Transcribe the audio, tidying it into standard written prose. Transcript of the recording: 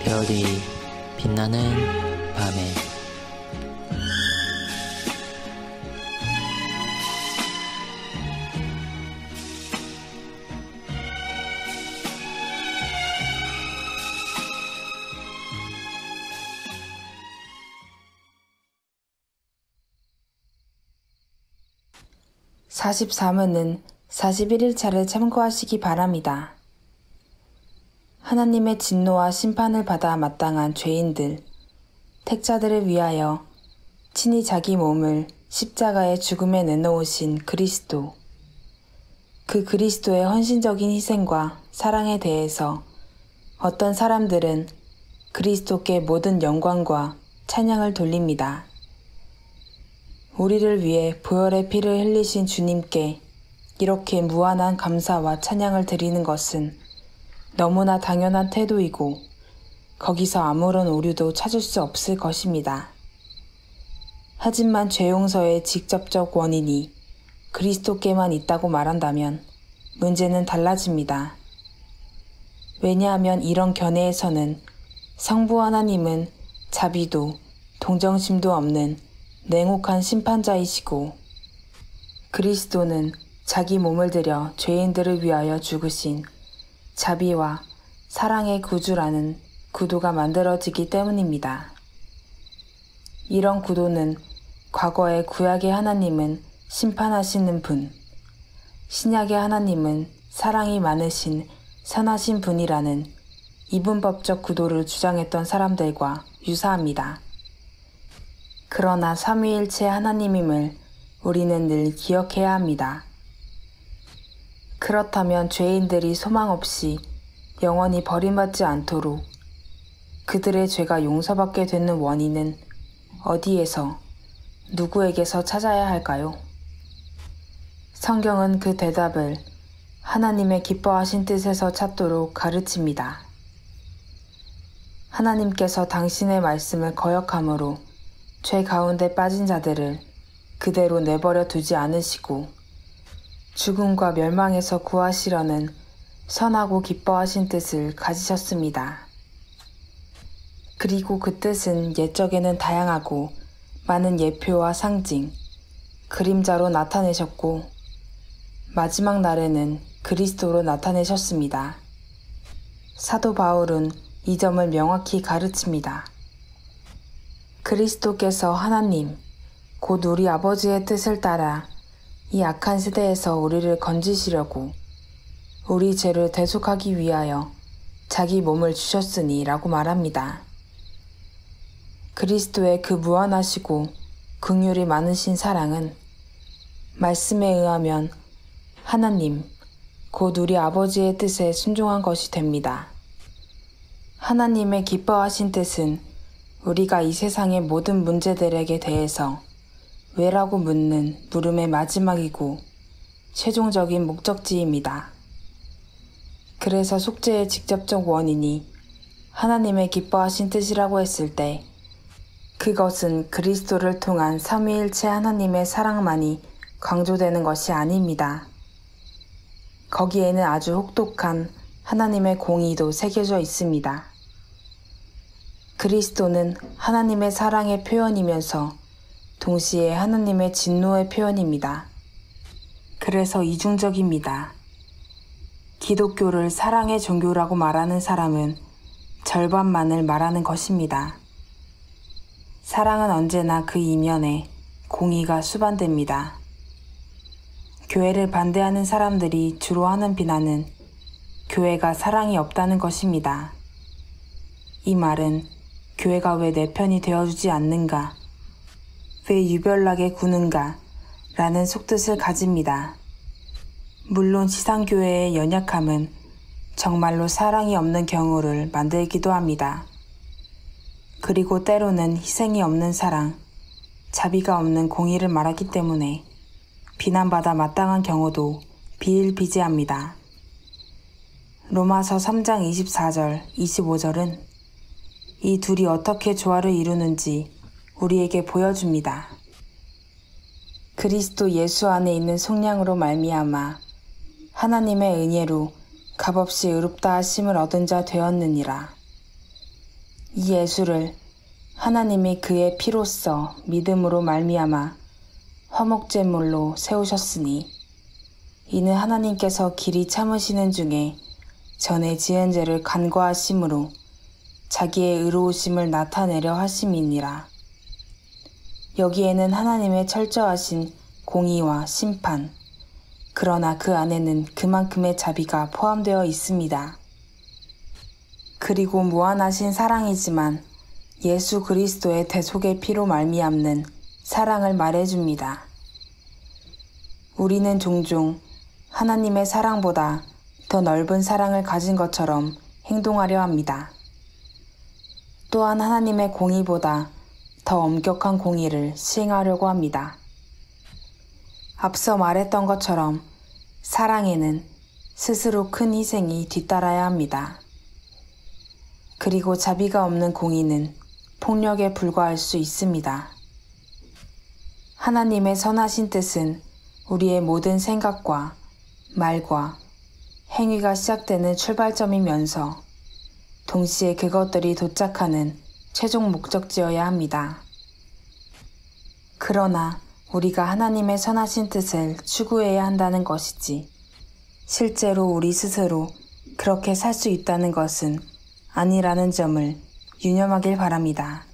별이 빛나는 밤에 (43회는) 41일차를 참고하시기 바랍니다. 하나님의 진노와 심판을 받아 마땅한 죄인들, 택자들을 위하여 친히 자기 몸을 십자가의 죽음에 내놓으신 그리스도, 그 그리스도의 헌신적인 희생과 사랑에 대해서 어떤 사람들은 그리스도께 모든 영광과 찬양을 돌립니다. 우리를 위해 보혈의 피를 흘리신 주님께 이렇게 무한한 감사와 찬양을 드리는 것은 너무나 당연한 태도이고 거기서 아무런 오류도 찾을 수 없을 것입니다. 하지만 죄 용서의 직접적 원인이 그리스도께만 있다고 말한다면 문제는 달라집니다. 왜냐하면 이런 견해에서는 성부 하나님은 자비도 동정심도 없는 냉혹한 심판자이시고 그리스도는 자기 몸을 들여 죄인들을 위하여 죽으신 자비와 사랑의 구주라는 구도가 만들어지기 때문입니다. 이런 구도는 과거의 구약의 하나님은 심판하시는 분, 신약의 하나님은 사랑이 많으신 선하신 분이라는 이분법적 구도를 주장했던 사람들과 유사합니다. 그러나 삼위일체 하나님임을 우리는 늘 기억해야 합니다. 그렇다면 죄인들이 소망 없이 영원히 버림받지 않도록 그들의 죄가 용서받게 되는 원인은 어디에서, 누구에게서 찾아야 할까요? 성경은 그 대답을 하나님의 기뻐하신 뜻에서 찾도록 가르칩니다. 하나님께서 당신의 말씀을 거역함으로 죄 가운데 빠진 자들을 그대로 내버려 두지 않으시고 죽음과 멸망에서 구하시려는 선하고 기뻐하신 뜻을 가지셨습니다. 그리고 그 뜻은 옛적에는 다양하고 많은 예표와 상징, 그림자로 나타내셨고 마지막 날에는 그리스도로 나타내셨습니다. 사도 바울은 이 점을 명확히 가르칩니다. 그리스도께서 하나님, 곧 우리 아버지의 뜻을 따라 이 악한 시대에서 우리를 건지시려고 우리 죄를 대속하기 위하여 자기 몸을 주셨으니 라고 말합니다. 그리스도의 그 무한하시고 긍휼이 많으신 사랑은 말씀에 의하면 하나님, 곧 우리 아버지의 뜻에 순종한 것이 됩니다. 하나님의 기뻐하신 뜻은 우리가 이 세상의 모든 문제들에게 대해서 왜라고 묻는 물음의 마지막이고 최종적인 목적지입니다. 그래서 속죄의 직접적 원인이 하나님의 기뻐하신 뜻이라고 했을 때 그것은 그리스도를 통한 삼위일체 하나님의 사랑만이 강조되는 것이 아닙니다. 거기에는 아주 혹독한 하나님의 공의도 새겨져 있습니다. 그리스도는 하나님의 사랑의 표현이면서 동시에 하나님의 진노의 표현입니다. 그래서 이중적입니다. 기독교를 사랑의 종교라고 말하는 사람은 절반만을 말하는 것입니다. 사랑은 언제나 그 이면에 공의가 수반됩니다. 교회를 반대하는 사람들이 주로 하는 비난은 교회가 사랑이 없다는 것입니다. 이 말은 교회가 왜 내 편이 되어주지 않는가, 왜 유별나게 구는가 라는 속뜻을 가집니다. 물론 지상교회의 연약함은 정말로 사랑이 없는 경우를 만들기도 합니다. 그리고 때로는 희생이 없는 사랑, 자비가 없는 공의를 말하기 때문에 비난받아 마땅한 경우도 비일비재합니다. 로마서 3장 24절, 25절은 이 둘이 어떻게 조화를 이루는지 우리에게 보여줍니다. 그리스도 예수 안에 있는 속량으로 말미암아 하나님의 은혜로 값없이 의롭다 하심을 얻은 자 되었느니라. 이 예수를 하나님이 그의 피로써 믿음으로 말미암아 화목제물로 세우셨으니 이는 하나님께서 길이 참으시는 중에 전에 지은 죄를 간과하심으로 자기의 의로우심을 나타내려 하심이니라. 여기에는 하나님의 철저하신 공의와 심판, 그러나 그 안에는 그만큼의 자비가 포함되어 있습니다. 그리고 무한하신 사랑이지만 예수 그리스도의 대속의 피로 말미암는 사랑을 말해줍니다. 우리는 종종 하나님의 사랑보다 더 넓은 사랑을 가진 것처럼 행동하려 합니다. 또한 하나님의 공의보다 더 엄격한 공의를 시행하려고 합니다. 앞서 말했던 것처럼 사랑에는 스스로 큰 희생이 뒤따라야 합니다. 그리고 자비가 없는 공의는 폭력에 불과할 수 있습니다. 하나님의 선하신 뜻은 우리의 모든 생각과 말과 행위가 시작되는 출발점이면서 동시에 그것들이 도착하는 최종 목적지여야 합니다. 그러나 우리가 하나님의 선하신 뜻을 추구해야 한다는 것이지 실제로 우리 스스로 그렇게 살 수 있다는 것은 아니라는 점을 유념하길 바랍니다.